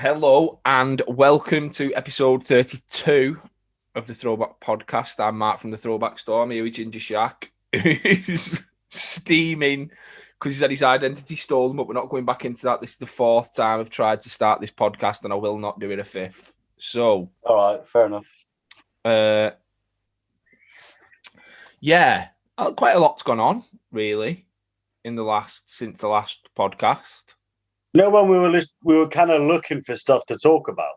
Hello and welcome to episode 32 of the Throwback podcast. I'm Mark from the Throwback store. I'm here with Ginger Shaq, who's steaming because he's had his identity stolen, but we're not going back into that. This is the fourth time I've tried to start this podcast and I will not do it a fifth. So, all right, fair enough. Yeah, quite a lot's gone on, really, since the last podcast. You know, when we were kind of looking for stuff to talk about,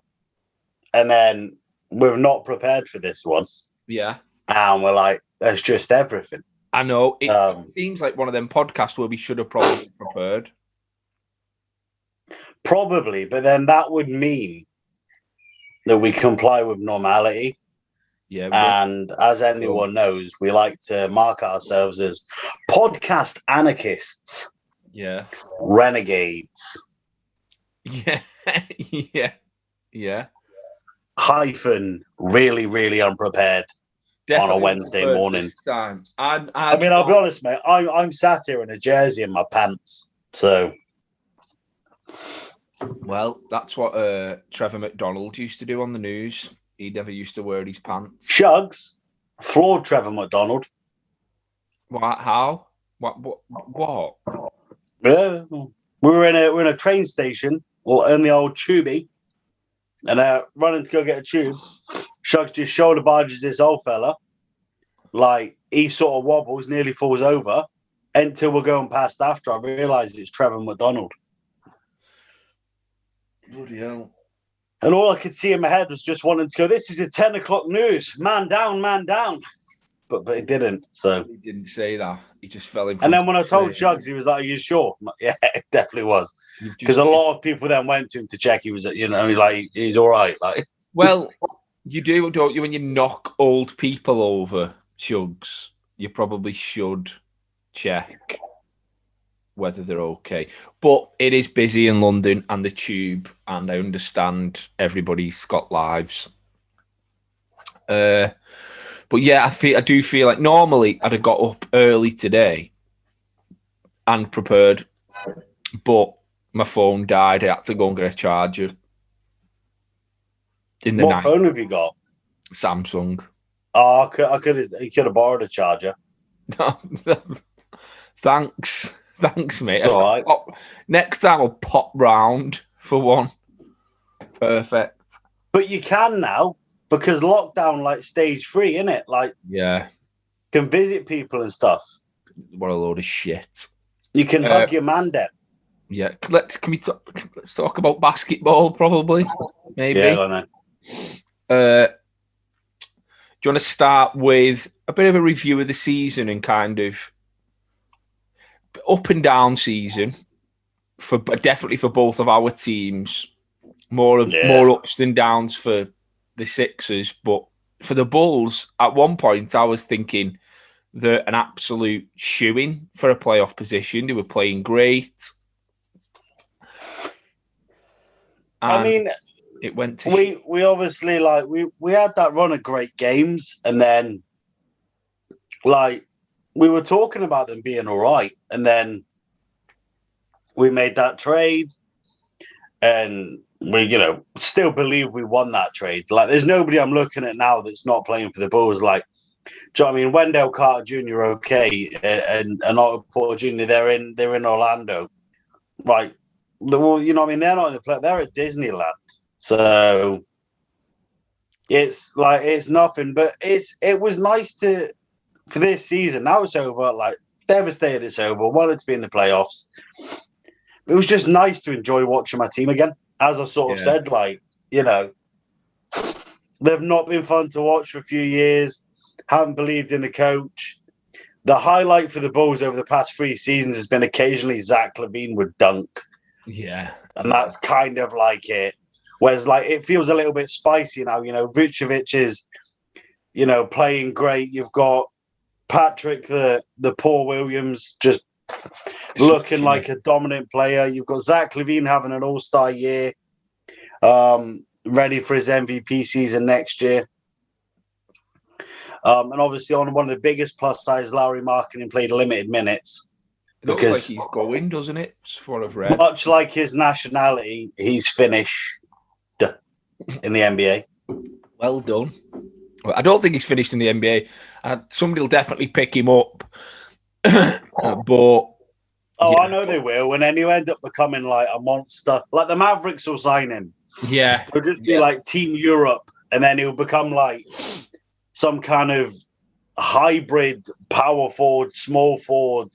and then we're not prepared for this one. Yeah, and we're like, "There's just everything." I know. It seems like one of them podcasts where we should have probably prepared. Probably, but then that would mean that we comply with normality. Yeah, and as anyone knows, we like to mark ourselves as podcast anarchists. Yeah, renegades. Yeah. Hyphen really, really unprepared. Definitely on a Wednesday morning. Time. I'll be honest, mate. I'm sat here in a jersey and my pants. So, well, that's what Trevor McDonald used to do on the news. He never used to wear his pants. Shugs, flawed Trevor McDonald. What? How? What? Yeah, we're in a train station or in the old tubey, and running to go get a tube. Shugs just shoulder barges this old fella, like he sort of wobbles, nearly falls over, until we're going past after I realise it's Trevor McDonald. Bloody hell. And all I could see in my head was just wanting to go, this is the 10 o'clock news. Man down, man down. But it didn't. So he didn't say that. He just fell in. And then when I told Shugs, he was like, "Are you sure?" Like, yeah, it definitely was. Because a lot of people then went to him to check. He was, like he's all right. Like, well, you do, don't you? When you knock old people over, Shugs, you probably should check whether they're okay. But it is busy in London and the tube, and I understand everybody's got lives. But yeah, I do feel like normally I'd have got up early today and prepared, but my phone died. I had to go and get a charger. What phone have you got? Samsung. Oh, you could have borrowed a charger. Thanks, mate. All right. Next time I'll pop round for one. Perfect. But you can now. Because lockdown, like stage 3, innit? Like, yeah, can visit people and stuff. What a load of shit! You can hug your man then. Yeah, let's talk about basketball, probably, maybe. Yeah, I know. Do you want to start with a bit of a review of the season and kind of up and down season definitely for both of our teams? More ups than downs for the Sixers, but for the Bulls, at one point I was thinking they're an absolute shoo-in for a playoff position. They were playing great. And I mean, it went to we obviously we had that run of great games, and then we were talking about them being all right, and then we made that trade, and we, still believe we won that trade. Like, there's nobody I'm looking at now that's not playing for the Bulls. Like, do you know what I mean? Wendell Carter Jr. okay, and Otto Porter Jr. They're in Orlando. Like, well, you know what I mean? They're not in the play. They're at Disneyland. So it's nothing. But it was nice for this season. Now it's over. Like, devastated it's over. Wanted to be in the playoffs. It was just nice to enjoy watching my team again. As I sort of said, they've not been fun to watch for a few years. Haven't believed in the coach. The highlight for the Bulls over the past 3 seasons has been occasionally Zach LaVine would dunk. Yeah. And that's kind of like it. Whereas, it feels a little bit spicy now. Vucevic is, playing great. You've got Patrick, the Paul Williams, just looking like a dominant player. You've got Zach LaVine having an all-star year, ready for his MVP season next year. And obviously on one of the biggest plus size, Lauri Markkanen played limited minutes. It looks like he's going, doesn't it? For a red. Much like his nationality, he's Finnish. in the NBA. Well done. Well, I don't think he's finished in the NBA. Somebody will definitely pick him up. But I know they will. And then he'll end up becoming like a monster. Like the Mavericks will sign him. Yeah. He'll just be like Team Europe. And then he'll become like some kind of hybrid power forward, small forward,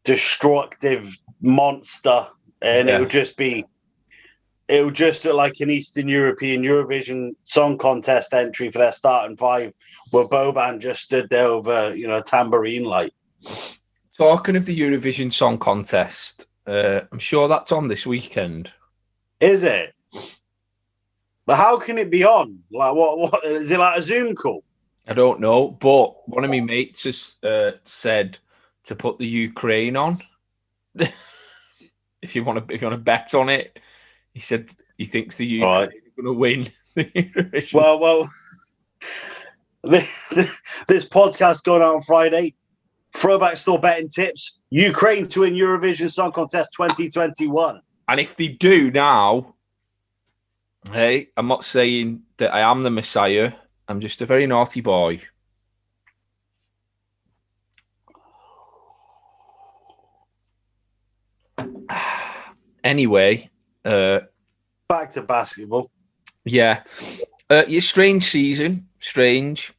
destructive monster. And it'll just look like an Eastern European Eurovision Song Contest entry for their starting five, where Boban just stood there with a tambourine light. Talking of the Eurovision Song Contest, I'm sure that's on this weekend. Is it? But how can it be on? Like, what is it, like a Zoom call? I don't know, but one of my mates has said to put the Ukraine on. if you want to bet on it, he said he thinks the Ukraine are going to win the Eurovision. Well, this podcast going out on Friday. Throwback store betting tips. Ukraine to win Eurovision Song Contest 2021. And if they do now, hey, I'm not saying that I am the Messiah. I'm just a very naughty boy. Anyway. Back to basketball. Yeah. Strange season. Strange.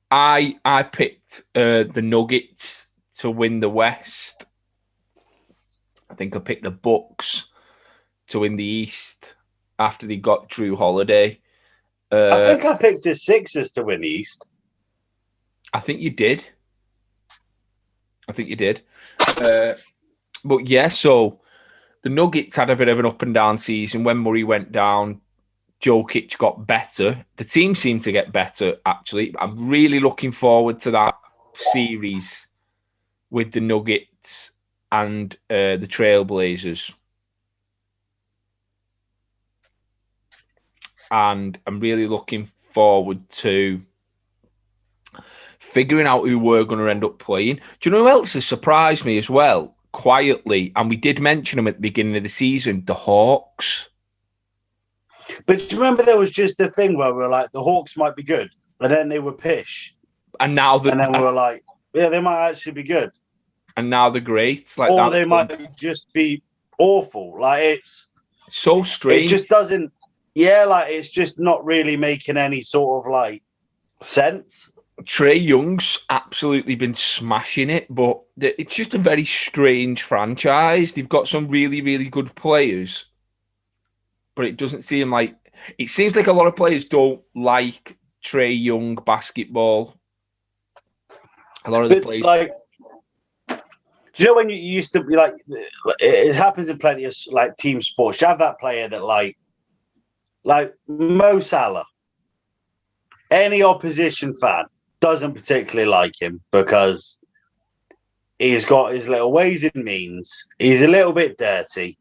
I picked the Nuggets to win the West. I think I picked the Bucks to win the East after they got Drew Holiday. I think I picked the Sixers to win the East. I think you did. But yeah, so the Nuggets had a bit of an up and down season. When Murray went down, Jokic got better. The team seemed to get better, actually. I'm really looking forward to that series with the Nuggets and the Trailblazers. And I'm really looking forward to figuring out who we're going to end up playing. Do you know who else has surprised me as well? Quietly, and we did mention them at the beginning of the season, the Hawks. But do you remember there was just a thing where we were like, the Hawks might be good, but then they were pish. And now and then we were like, yeah, they might actually be good. And now they're great. Like, or they might just be awful. Like, it's so strange. It just doesn't, it's just not really making any sort of like sense. Trae Young's absolutely been smashing it, but it's just a very strange franchise. They've got some really, really good players, but it doesn't seem like... It seems like a lot of players don't like Trae Young basketball. A lot of the players... Like, do you know when you used to be like... It happens in plenty of like team sports. You have that player that like Mo Salah. Any opposition fan doesn't particularly like him because he's got his little ways and means. He's a little bit dirty.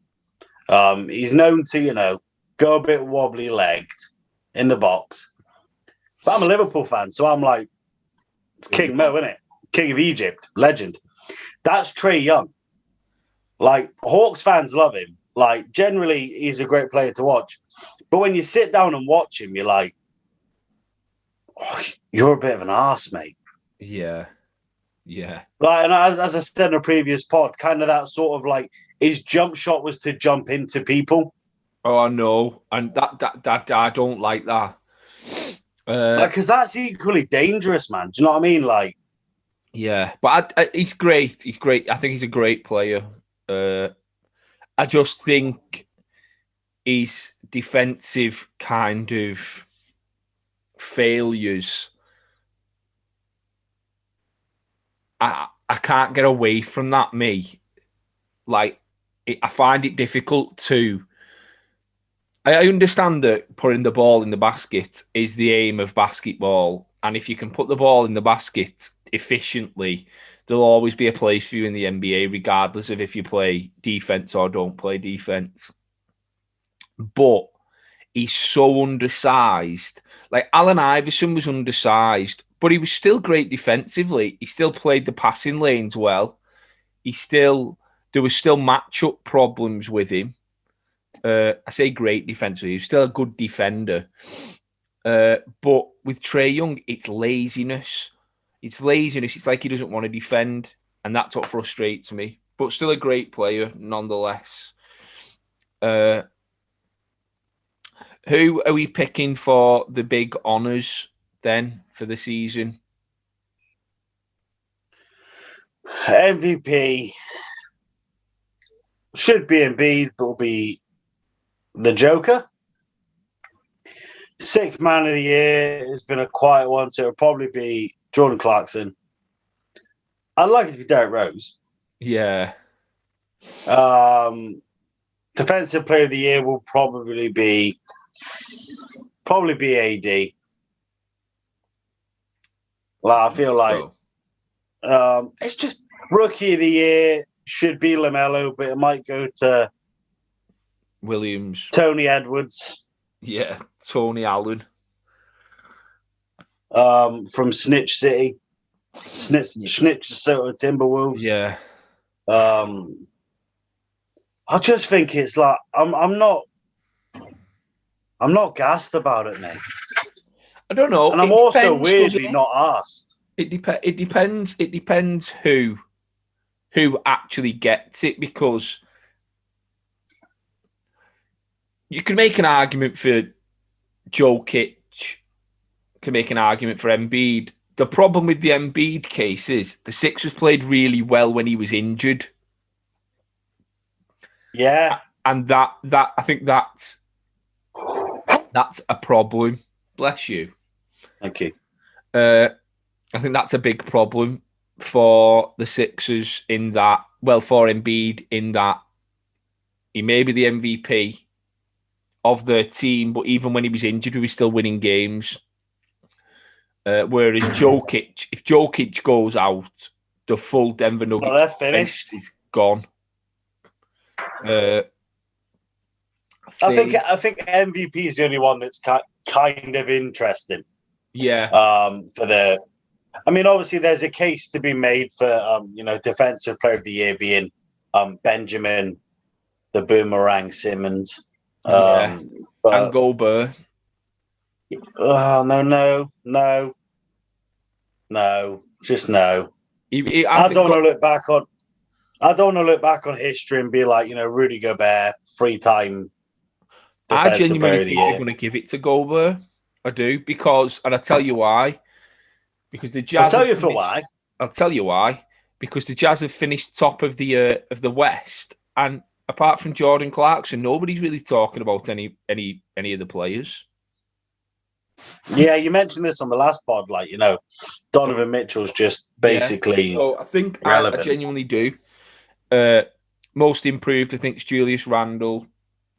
He's known to, go a bit wobbly-legged in the box. But I'm a Liverpool fan, so I'm like, it's King Mo, isn't it? King of Egypt, legend. That's Trae Young. Like, Hawks fans love him. Like, generally, he's a great player to watch. But when you sit down and watch him, you're like, oh, you're a bit of an arse, mate. Yeah. Like, and as I said in a previous pod, kind of that sort of like his jump shot was to jump into people. Oh, I know, and that I don't like that. Because that's equally dangerous, man. Do you know what I mean? Like, yeah, but he's great. He's great. I think he's a great player. I just think his defensive kind of failures. I can't get away from that, me. Like, I find it difficult to... I understand that putting the ball in the basket is the aim of basketball. And if you can put the ball in the basket efficiently, there'll always be a place for you in the NBA, regardless of if you play defense or don't play defense. But he's so undersized. Like, Allen Iverson was undersized, but he was still great defensively. He still played the passing lanes well. There was still matchup problems with him. I say great defensively. He's still a good defender. But with Trae Young, it's laziness. It's laziness. It's like he doesn't want to defend. And that's what frustrates me. But still a great player, nonetheless. Who are we picking for the big honours then for the season? MVP should be Embiid, but will be the Joker. Sixth man of the year has been a quiet one, so it'll probably be Jordan Clarkson. I'd like it to be Derrick Rose. Yeah. Defensive player of the year will probably be AD. Like, I feel like it's just rookie of the year should be LaMelo, but it might go to Williams, Tony Edwards. Yeah, Tony Allen. From Snitch City. Snitch Soto Timberwolves. Yeah. I just think it's like I'm not gassed about it, mate. I don't know. And I'm also weirdly not asked. It depends. It depends who actually gets it, because you can make an argument for Jokic, can make an argument for Embiid. The problem with the Embiid case is the Sixers played really well when he was injured. Yeah. And that I think that's a problem. Bless you. Thank you. I think that's a big problem for the Sixers in that, well, for Embiid in that he may be the MVP of the team, but even when he was injured, he was still winning games. Whereas Jokic, if Jokic goes out, the full Denver Nuggets they're finished. Is gone. I think MVP is the only one that's kind of interesting. Yeah. Obviously, there's a case to be made for defensive player of the year being Benjamin, the Boomerang Simmons. And Gobert. No, just no. I don't want to look back on. I don't want to look back on history and be like, Rudy Gobert, 3-time. I genuinely think they're going to give it to Gobert. I do, and I tell you why. Because the Jazz. I'll tell you why. Because the Jazz have finished top of the West, and apart from Jordan Clarkson, nobody's really talking about any of the players. Yeah, you mentioned this on the last pod, Donovan Mitchell's just basically. Yeah. So I think I genuinely do. Most improved, I think, is Julius Randle.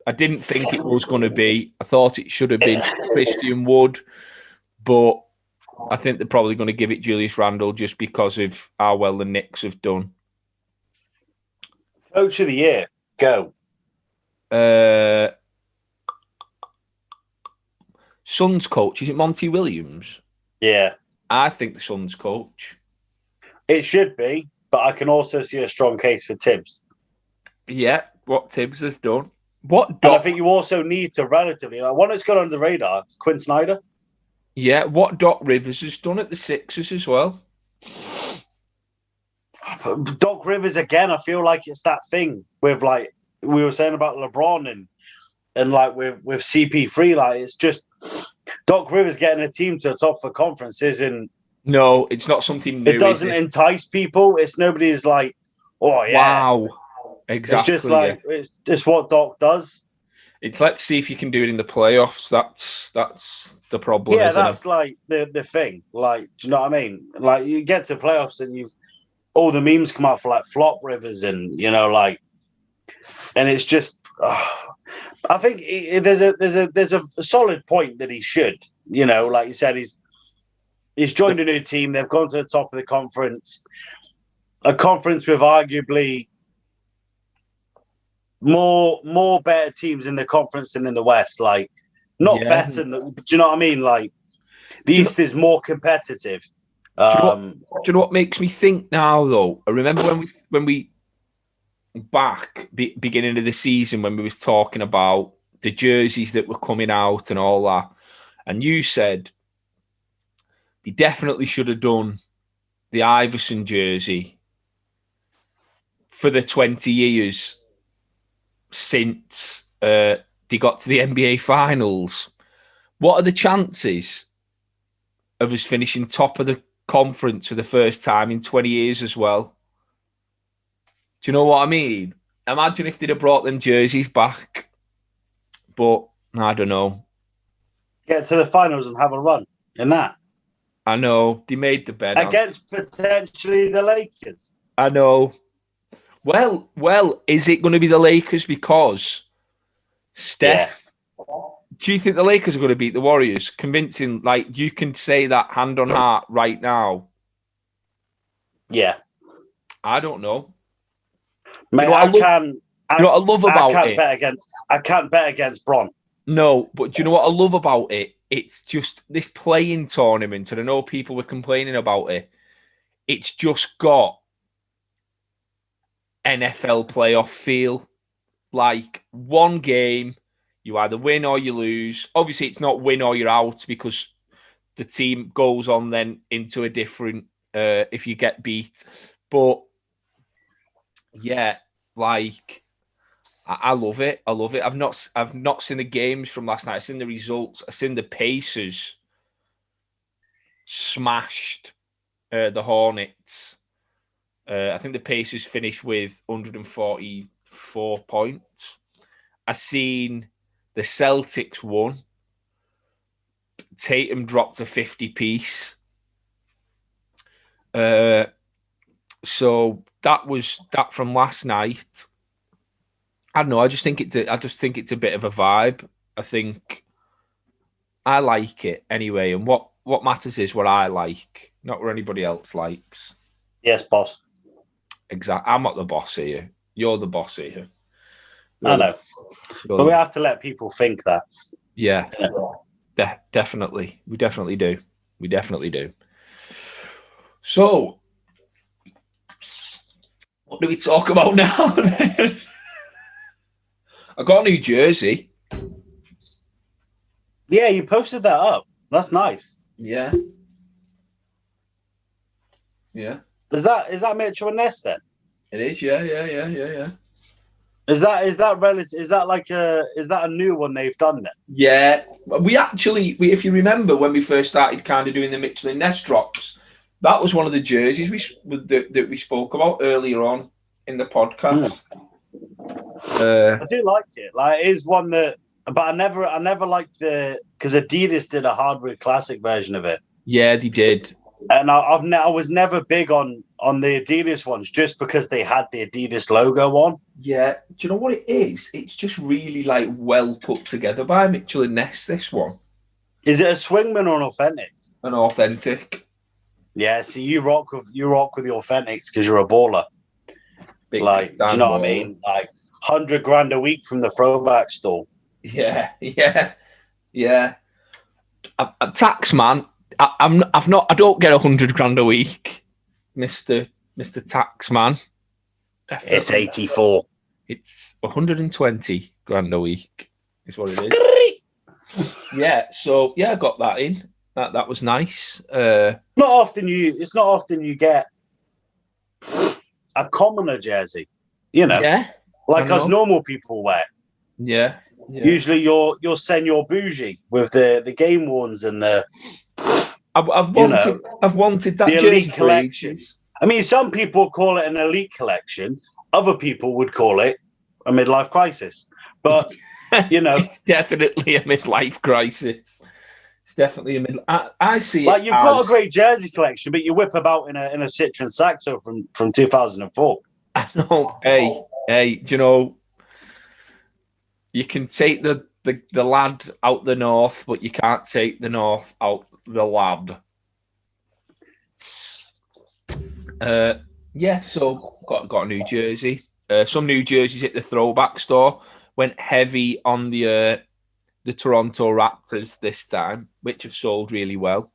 I didn't think it was going to be. I thought it should have been Christian Wood, but I think they're probably going to give it Julius Randle just because of how well the Knicks have done. Coach of the year, go. Suns coach, is it Monty Williams? Yeah. I think the Suns coach. It should be, but I can also see a strong case for Tibbs. Yeah, what Tibbs has done. And I think you also need to relatively, one that's gone under the radar, it's Quinn Snyder. Yeah, what Doc Rivers has done at the Sixers as well. Doc Rivers, again, I feel like it's that thing with, we were saying about LeBron and with CP3, it's just Doc Rivers getting a team to the top of the conference isn't. No, it's not something new. It doesn't entice people. It's nobody's like, oh yeah, wow, exactly. It's just it's just what Doc does. It's let's see if you can do it in the playoffs. That's the problem. Yeah, that's the thing. Do you know what I mean? You get to playoffs and all the memes come out for flop Rivers and and it's just. I think there's a solid point that he should. Like you said, he's joined a new team. They've gone to the top of the conference, a conference with arguably more better teams in the conference than in the West. Better than. Do you know what I mean? The East is more competitive. Do you know what makes me think now though? I remember when we back beginning of the season when we was talking about the jerseys that were coming out and all that, and you said they definitely should have done the Iverson jersey for the 20 years since they got to the NBA Finals. What are the chances of us finishing top of the conference for the first time in 20 years as well? Do you know what I mean? Imagine if they'd have brought them jerseys back. But I don't know. Get to the finals and have a run in that. I know. They made the bed. Against potentially the Lakers. I know. Well, is it going to be the Lakers because Steph? Yeah. Do you think the Lakers are going to beat the Warriors? Convincing, like, you can say that hand on heart right now. Yeah. I don't know. Mate, you know what I love about it? I can't bet against Bron. No, but do you know what I love about it? It's just this playing tournament, and I know people were complaining about it. It's just got NFL playoff feel. Like, one game, you either win or you lose. Obviously, it's not win or you're out because the team goes on then into a different if you get beat. But yeah, like, I love it. I love it. I've not seen the games from last night. I've seen the results. I've seen the Pacers smashed the Hornets. I think the Pacers finished with 144 points. I've seen the Celtics won. Tatum dropped a 50 piece. So that was that from last night. I don't know. I just think it's a bit of a vibe. I think I like it anyway. And what matters is what I like, not what anybody else likes. Yes, boss. Exactly. I'm not the boss here. You're the boss here. I know. But we have to let people think that. Yeah. Definitely. We definitely do. So, what do we talk about now? I got a new jersey. Yeah, you posted that up. That's nice. Yeah. Yeah. Is that Mitchell and Ness then? It is, yeah. Is that a new one they've done then? Yeah. We if you remember when we first started kind of doing the Mitchell and Ness drops, that was one of the jerseys that we spoke about earlier on in the podcast. I do like it. Like, it is one that, but I never liked because Adidas did a Hardwood Classic version of it. Yeah, they did. And I was never big on the Adidas ones just because they had the Adidas logo on. Yeah. Do you know what it is? It's just really like well put together by Mitchell and Ness, this one. Is it a swingman or an authentic? An authentic. Yeah, see, you rock with the authentics because you're a baller. Do you know what I mean? Like $100,000 a week from the Throwback store. Yeah. A tax man. I don't get $100,000 a week, Mr. Tax man. Definitely. It's 84. It's $120,000 a week. Is what it is. Yeah. So yeah, I got that in. That was nice. It's not often you get a commoner jersey, you know. Yeah. Like us normal people wear. Yeah. Usually you're senior bougie with the game worns and the I've wanted that the jersey elite collection. I mean, some people call it an elite collection. Other people would call it a midlife crisis. But you know, it's definitely a midlife crisis. It's definitely a midlife. I see it. Like, you've got a great jersey collection, but you whip about in a Citroen Saxo from 2004. I know. Hey, do you know? You can take the lad out the north, but you can't take the north out the lad. Yeah, so got a new jersey. Some new jerseys at the Throwback store. Went heavy on the Toronto Raptors this time, which have sold really well.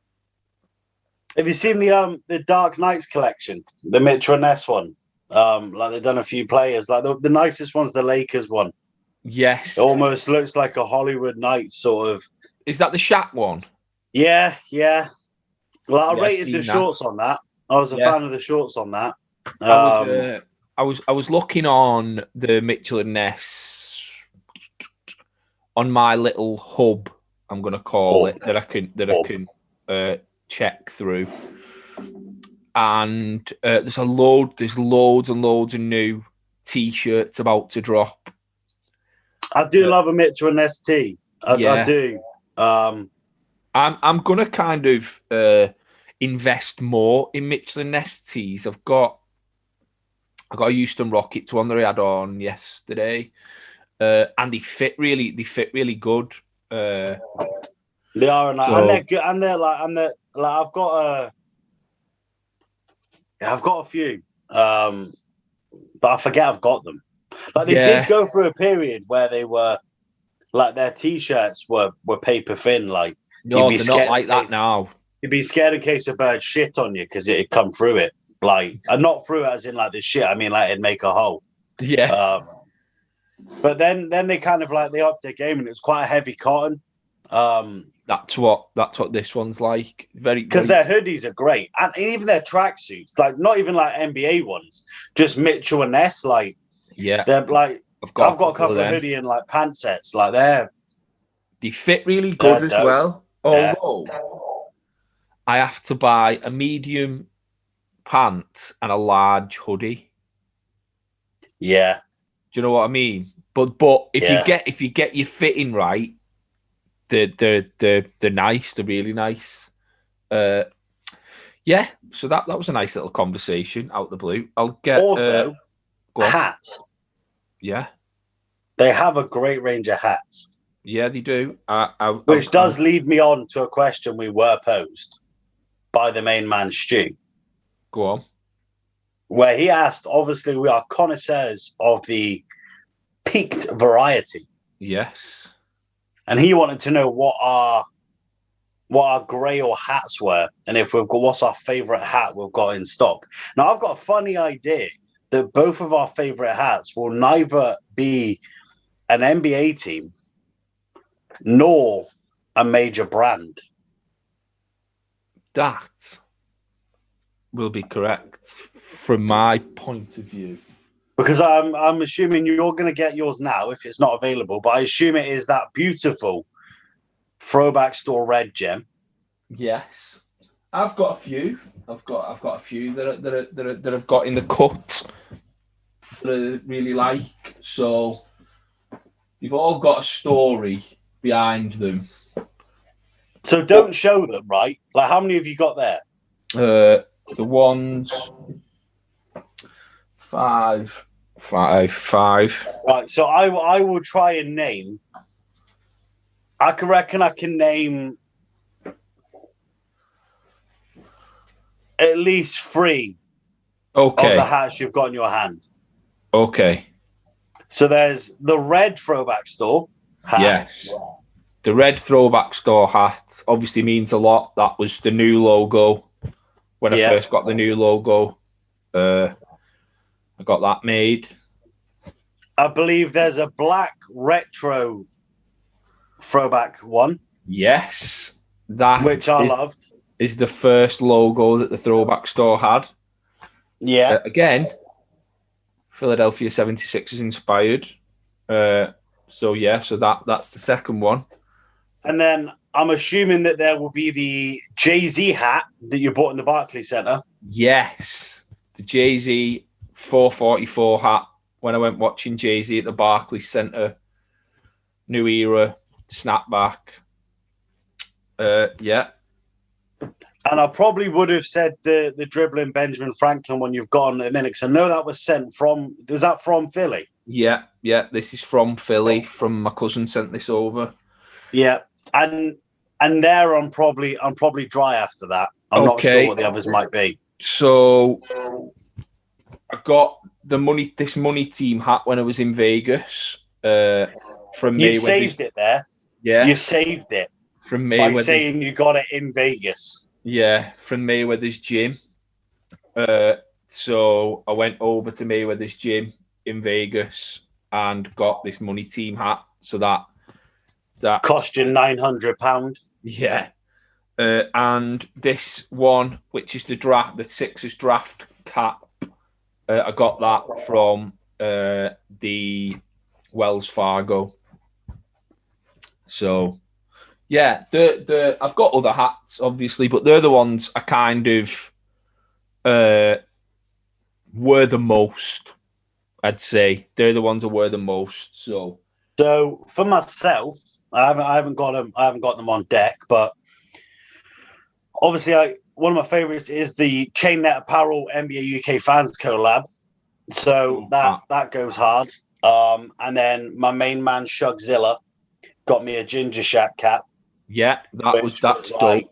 Have you seen the Dark Knights collection, the Mitchell and Ness one? Like they've done a few players. Like the nicest one's the Lakers one. Yes. It almost looks like a Hollywood night sort of. Is that the Shaq one? Yeah. Like I Yeah, rated the shorts on that. I was a fan of the shorts on that. I was looking on the Mitchell and Ness on my little hub. I'm going to call it that I can check through, and there's loads and loads of new T-shirts about to drop. I do love a Mitchell and Ness tee. I do. I'm gonna kind of invest more in Mitchell and Ness tees. I've got a Houston Rockets one that I had on yesterday, and they fit really good. They are, and they're good, and they're like I've got a few, but I forget I've got them. Like they did go through a period where they were like their T-shirts were paper thin. Like no, they're not like that now. You'd be scared in case a bird shit on you because it'd come through it. Like, and not through it as in like the shit. I mean, like it'd make a hole. Yeah. But then they kind of like they upped their game and it was quite a heavy cotton. That's what this one's like. Because their hoodies are great, and even their tracksuits, like not even like NBA ones, just Mitchell and Ness. Like, they're like I've got a couple of hoodie and like pant sets. Like they fit really good as well. Although I have to buy a medium pant and a large hoodie. Yeah. Do you know what I mean? But if you get your fitting right, they're nice. They're really nice. Yeah. So that was a nice little conversation out the blue. I'll get also hats. Yeah. They have a great range of hats. Yeah, they do. Which does lead me on to a question we were posed by the main man, Stu. Go on. Where he asked, obviously, we are connoisseurs of the peaked variety. Yes. And he wanted to know what our grey or hats were, and what's our favourite hat we've got in stock. Now, I've got a funny idea that both of our favourite hats will neither be an NBA team nor a major brand. That will be correct from my point of view. Because I'm assuming you're going to get yours now if it's not available, but I assume it is that beautiful Throwback store red gem. Yes, I've got a few. I've got a few that I've got in the cut that I really like. So you've all got a story behind them. So don't show them, right? Like, how many have you got there? The ones 5. Right. So I will try and name. I can name at least 3 of the hats you've got in your hand. Okay. So there's the red Throwback store hat. Yes. The red Throwback store hat obviously means a lot. That was the new logo when I first got the new logo. I got that made. I believe there's a black retro Throwback one. Yes. Which I loved. Is the first logo that the Throwback store had. Yeah. Again, Philadelphia 76ers inspired. So that's the second one. And then I'm assuming that there will be the Jay-Z hat that you bought in the Barclays Center. Yes. The Jay-Z 444 hat when I went watching Jay-Z at the Barclays Center. New era, snapback. Yeah. And I probably would have said the dribbling Benjamin Franklin one you've got on at the minute, because I know that was sent from... Was that from Philly? Yeah. This is from Philly. From my cousin sent this over. Yeah. And there I'm probably dry after that. I'm not sure what the others might be. So I got this money team hat when I was in Vegas. From me. You saved it there. Yeah. You saved it. From me. By saying you got it in Vegas. Yeah. From Mayweather's gym. To So I went over to Mayweather's gym in Vegas and got this money team hat. So that Cost you £900. yeah. And this one, which is the Sixers draft cap, I got that from the Wells Fargo. So yeah, I've got other hats obviously, but they're the ones I kind of were the most. I'd say they're the ones I were the most. So for myself, I haven't got them. I haven't got them on deck, but obviously, one of my favorites is the Chain Net Apparel NBA UK fans collab. So that goes hard. And then my main man Shugzilla got me a Ginger Shaq cap. Yeah, that's dope.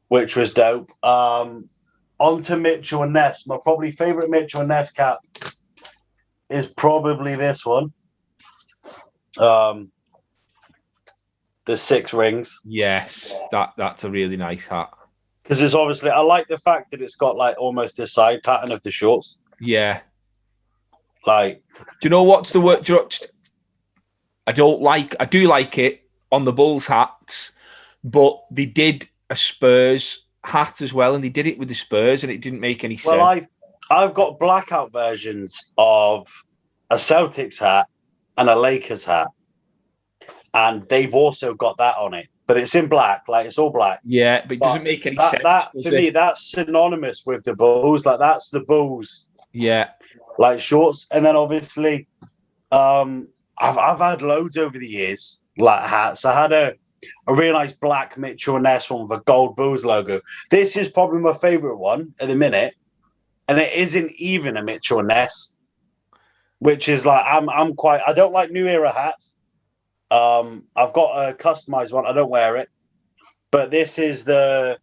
Which was dope. On to Mitchell and Ness. My probably favorite Mitchell and Ness cap is probably this one. The 6 rings. Yes, that's a really nice hat. Because it's obviously, I like the fact that it's got like almost the side pattern of the shorts. Yeah. Like, do you know what's the word? I do like it on the Bulls hats, but they did a Spurs hat as well, and they did it with the Spurs, and it didn't make any sense. Well, I've got blackout versions of a Celtics hat and a Lakers hat, and they've also got that on it, but it's in black, like it's all black. Yeah, but it doesn't make any sense. That for me, that's synonymous with the Bulls. Like that's the Bulls. Yeah, like shorts, and then obviously, I've had loads over the years, like hats. I had a really nice black Mitchell and Ness one with a gold Bulls logo. This is probably my favorite one at the minute, and it isn't even a Mitchell and Ness, which is like I don't like new era hats. I've got a customized one. I don't wear it, but this is the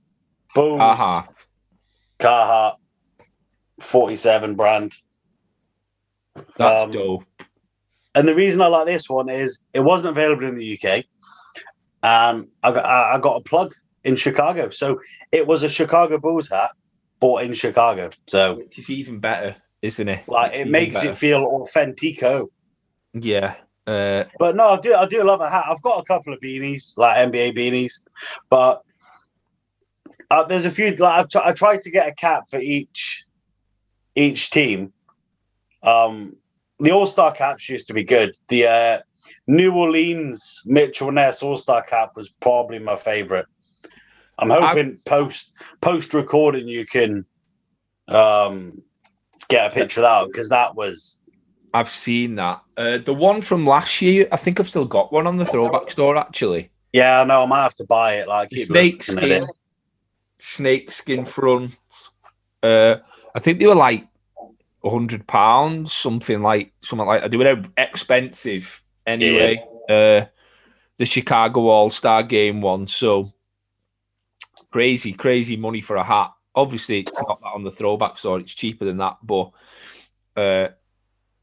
Bulls Carhartt 47 brand. That's dope. And the reason I like this one is it wasn't available in the UK. I got a plug in Chicago, so it was a Chicago Bulls hat bought in Chicago. So which is even better, isn't it? Like it makes it feel authentico. Yeah. But no, I do love a hat. I've got a couple of beanies, like NBA beanies, but there's a few. Like I tried to get a cap for each team. The All-Star caps used to be good. The New Orleans Mitchell Ness All-Star cap was probably my favorite. I'm hoping post recording you can get a picture of that because that was. I've seen that. The one from last year, I think I've still got one on the Throwback store, actually. Yeah, I know. I might have to buy it. Like snakeskin front. I think they were like £100, something like that. They were expensive anyway. Yeah. The Chicago All-Star Game one. So crazy money for a hat. Obviously, it's not that on the Throwback store. It's cheaper than that, but.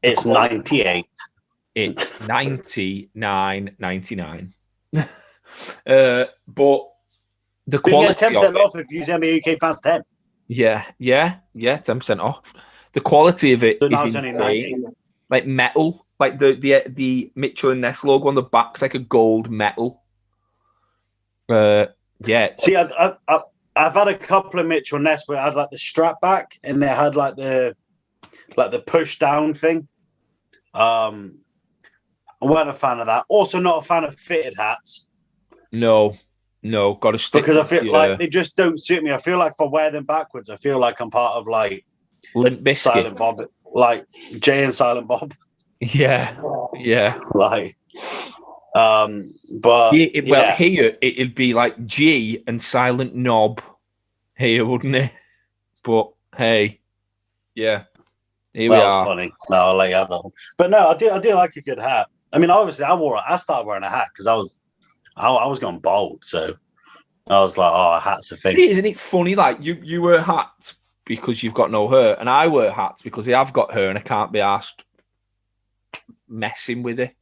It's 98. It's 99.99. But the quality of 10% off if you use NBA UK Fans 10. Yeah, 10% off. The quality of it is insane. Like metal, like the Mitchell and Ness logo on the back's like a gold metal. Yeah. See, I've had a couple of Mitchell and Ness where I had like the strap back and they had like the push down thing. I weren't a fan of that. Also, not a fan of fitted hats. No, got to stick because I feel like they just don't suit me. I feel like if I wear them backwards, I feel like I'm part of like Limp Bizkit, Silent Bob, like Jay and Silent Bob. Yeah. Like, but here it'd be like G and Silent Knob here, wouldn't it? But hey, yeah. Here we are. Funny. No, I'll let you have that one. But no, I do like a good hat. I mean, obviously, I started wearing a hat because I was going bald, so I was like, oh, a hat's a thing. See, isn't it funny? Like you wear hats because you've got no hair, and I wear hats because I have got hair and I can't be asked messing with it.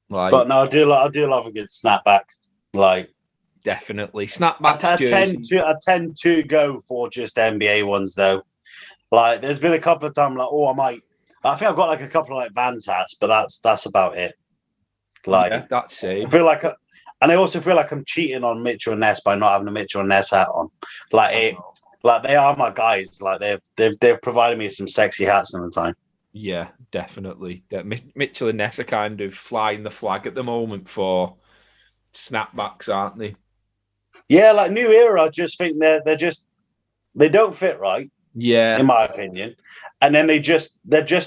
Like, but no, I do love a good snapback. Like, definitely snapback. I tend to go for just NBA ones though. Like, there's been a couple of times like, oh, I think I've got like a couple of like Vans hats, but that's about it. Like, yeah, that's same. I feel like, and I also feel like I'm cheating on Mitchell and Ness by not having a Mitchell and Ness hat on. Like they are my guys. Like they've provided me some sexy hats in the time. Yeah, definitely. Mitchell and Ness are kind of flying the flag at the moment for snapbacks, aren't they? Yeah, like New Era, I just think they don't fit right. Yeah, in my opinion, and then they're just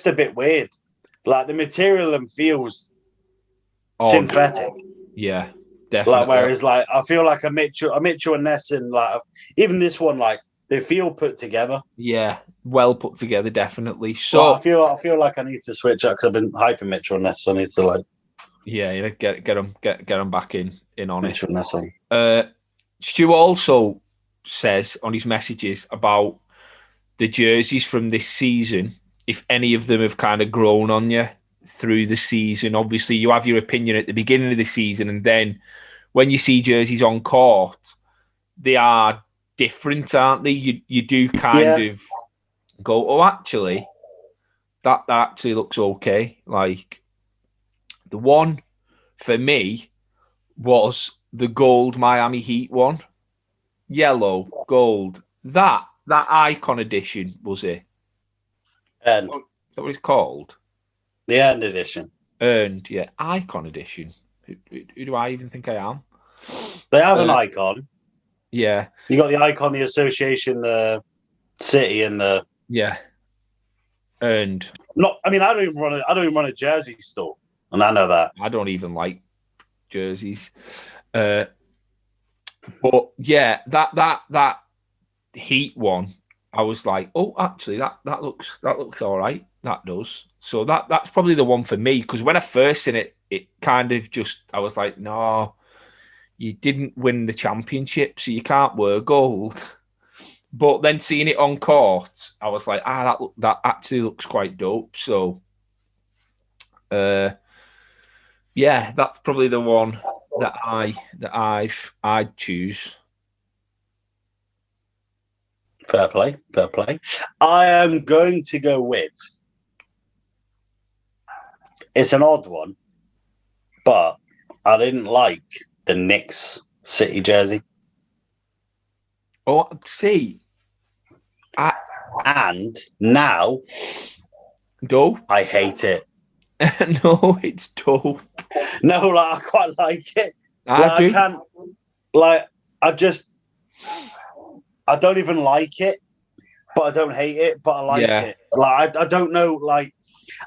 a bit weird. Like the material and feels synthetic. Yeah, definitely. Like whereas like I feel like a Mitchell and Ness and like even this one, like they feel put together. Yeah, well put together, definitely. So I feel like I need to switch up because I've been hyping Mitchell and Ness. So I need to like get them back in on Mitchell it. and Ness on. Stu also says on his messages about the jerseys from this season, if any of them have kind of grown on you through the season. Obviously, you have your opinion at the beginning of the season, and then when you see jerseys on court, they are different, aren't they? You do kind of go, oh, actually, that actually looks okay. Like the one for me was the gold Miami Heat one, yellow, gold. That icon edition was it? And Is that what it's called? the end edition. Earned, yeah, icon edition. Who do I even think I am? They have an icon. Yeah, you got the icon, the association, the city, and the earned. Not. I mean, I don't even run a jersey store, and I know that. I don't even like jerseys. But yeah, that Heat one, I was like, oh, actually, that looks all right. That does. So that's probably the one for me because when I first seen it, it kind of just I was like, no, you didn't win the championship, so you can't wear gold. But then seeing it on court, I was like, that actually looks quite dope. So, yeah, that's probably the one that I'd choose. Fair play. I am going to go with. It's an odd one, but I didn't like the Knicks City jersey. Oh, see, and now, dope. I hate it. No, it's dope. No, like I quite like it. I can't. Like I don't even like it, but I don't hate it. But I like it. Like I don't know. Like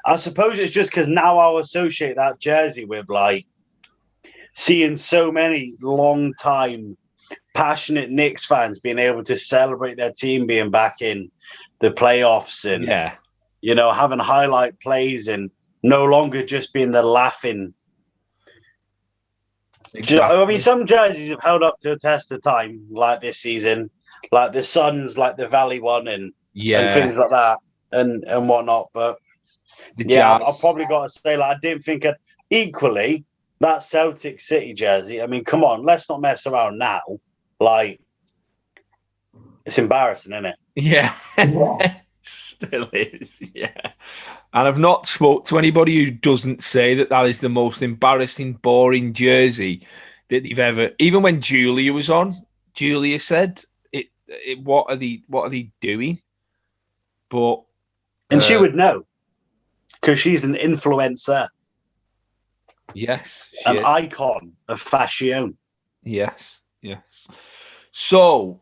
I suppose it's just because now I'll associate that jersey with like seeing so many long time passionate Knicks fans being able to celebrate their team being back in the playoffs and having highlight plays and no longer just being the laughing. Exactly. I mean, some jerseys have held up to a test of time, like this season, like the Suns, like the Valley one, and things like that, and whatnot. But I've probably got to say, like, I didn't think equally that Celtic City jersey. I mean, come on, let's not mess around now. Like, it's embarrassing, isn't it? Yeah. Still is, yeah. And I've not spoke to anybody who doesn't say that is the most embarrassing, boring jersey that they've ever. Even when Julia was on, Julia said, "What are they doing?" But she would know because she's an influencer. Yes, an icon of fashion. Yes. So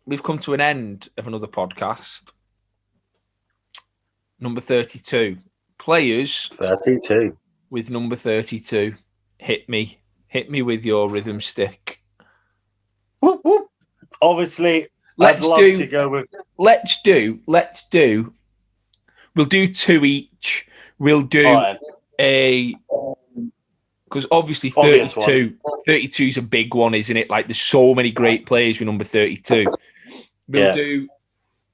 we've come to an end of another podcast. Number 32. Players 32. With number 32. Hit me with your rhythm stick. Whoop, whoop. Obviously, Let's do. We'll do two each. We'll do because obviously 32 is a big one, isn't it? Like there's so many great players with number 32. We'll do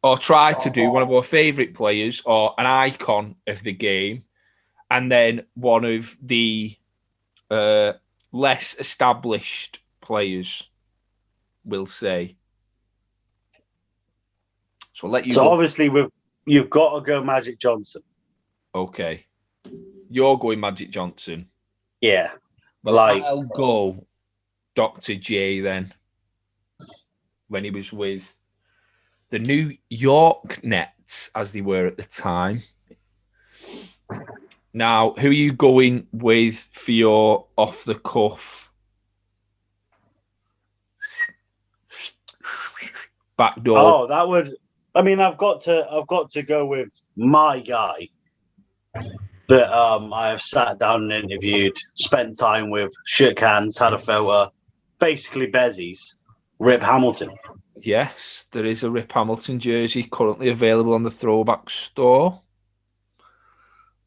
or try to do one of our favourite players or an icon of the game, and then one of the less established players, we'll say. So I'll let you go. Obviously you've got to go Magic Johnson. Okay. You're going Magic Johnson. Yeah. Well, I'll go Dr. J then. When he was with the New York Nets, as they were at the time. Now, who are you going with for your off-the-cuff backdoor? Oh, that would. I mean, I've got to go with my guy that I have sat down and interviewed, spent time with, shook hands, had a photo, basically Bezies, Rip Hamilton. Yes, there is a Rip Hamilton jersey currently available on the Throwback store.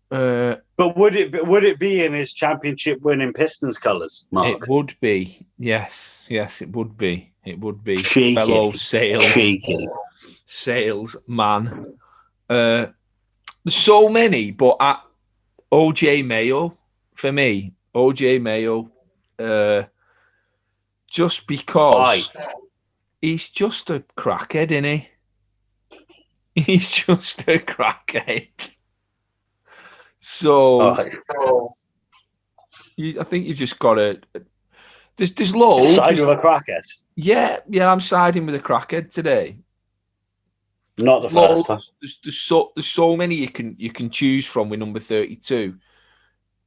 But would it be in his championship winning Pistons colours, Mark? It would be. Yes, it would be. It would be. Cheeky. Fellow salesman. There's so many, but OJ Mayo for me. OJ Mayo, just because he's just a crackhead, isn't he? He's just a crackhead. So I think you've just got to. There's loads. Side with a crackhead. Yeah, I'm siding with a crackhead today. Not the first. There's so many you can choose from with number 32.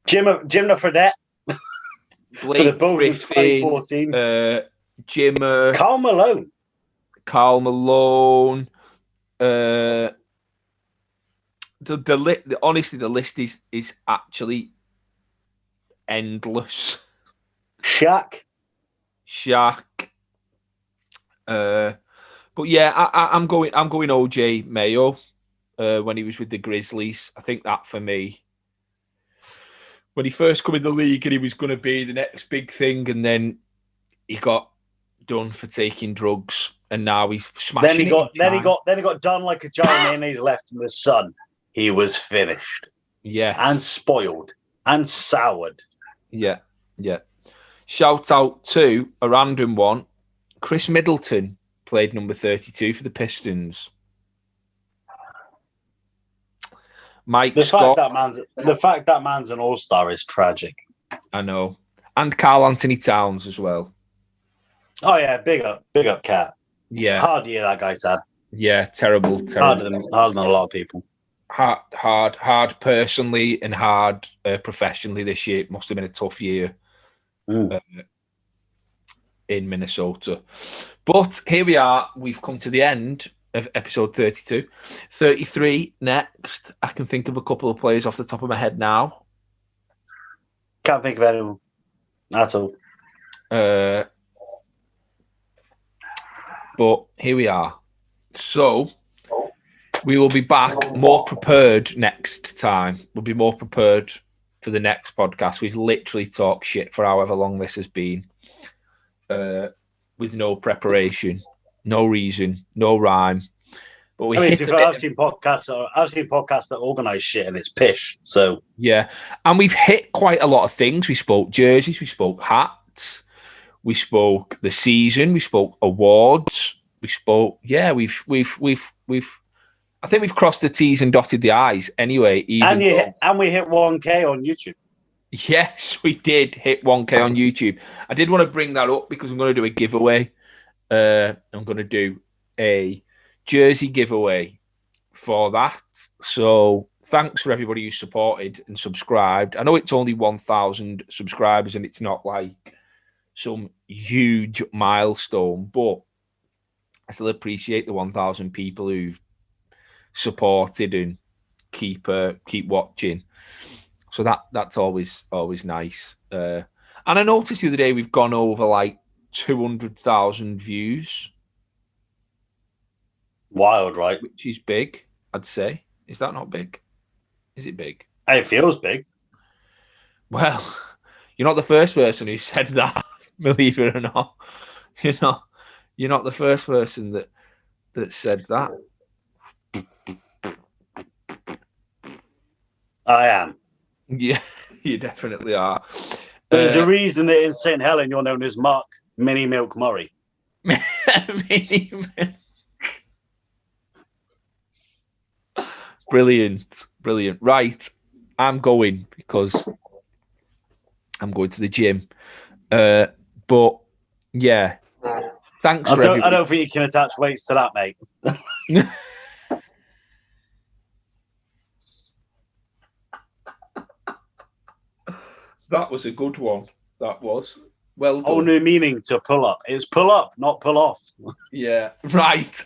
Jim Fredette for the Bulls in 2014. Jimmer. Karl Malone. Honestly, the list is actually endless. Shaq. But yeah, I'm going OJ Mayo when he was with the Grizzlies. I think that for me, when he first come in the league and he was going to be the next big thing, and then he got done for taking drugs, and now he's smashing. Then he got done like a jar of mayonnaise left in the sun. He was finished. Yeah, and spoiled and soured. Yeah. Shout out to a random one. Chris Middleton played number 32 for the Pistons. The fact that man's an all-star is tragic. I know. And Karl Anthony Towns as well. Oh yeah, big up Cat. Yeah. Hard year that guy's had. Yeah, terrible. Harder than a lot of people. Hard personally and hard professionally this year. It must have been a tough year in Minnesota. But here we are. We've come to the end of episode 32. 33 next. I can think of a couple of players off the top of my head now. Can't think of anyone at all. But here we are. So we will be back more prepared next time. We'll be more prepared for the next podcast. We've literally talked shit for however long this has been, with no preparation, no reason, no rhyme. But I've seen podcasts that organise shit and it's pish. So yeah, and we've hit quite a lot of things. We spoke jerseys, we spoke hats, we spoke the season, we spoke awards, we spoke. Yeah, we've. I think we've crossed the T's and dotted the I's anyway. And we hit 1K on YouTube. Yes, we did hit 1K on YouTube. I did want to bring that up because I'm going to do a giveaway. I'm going to do a jersey giveaway for that. So thanks for everybody who supported and subscribed. I know it's only 1,000 subscribers and it's not like some huge milestone, but I still appreciate the 1,000 people who've supported and keep watching. So that's always nice. And I noticed the other day we've gone over like 200,000 views. Wild, right? Which is big, I'd say. Is that not big? Is it big? It feels big. Well, you're not the first person who said that, believe it or not. You're not the first person that said that. I am. Yeah, you definitely are. There's a reason that in St. Helen you're known as Mark Mini Milk Murray. Mini Milk. Brilliant. Right, I'm going because I'm going to the gym. But yeah, thanks for everything. I don't think you can attach weights to that, mate. That was a good one. That was well done. Whole new meaning to pull up. It's pull up, not pull off. Yeah, right.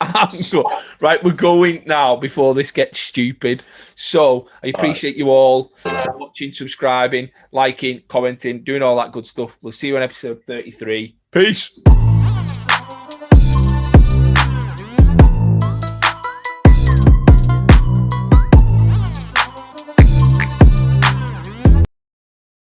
Right, we're going now before this gets stupid. So I appreciate you all watching, subscribing, liking, commenting, doing all that good stuff. We'll see you on episode 33. Peace.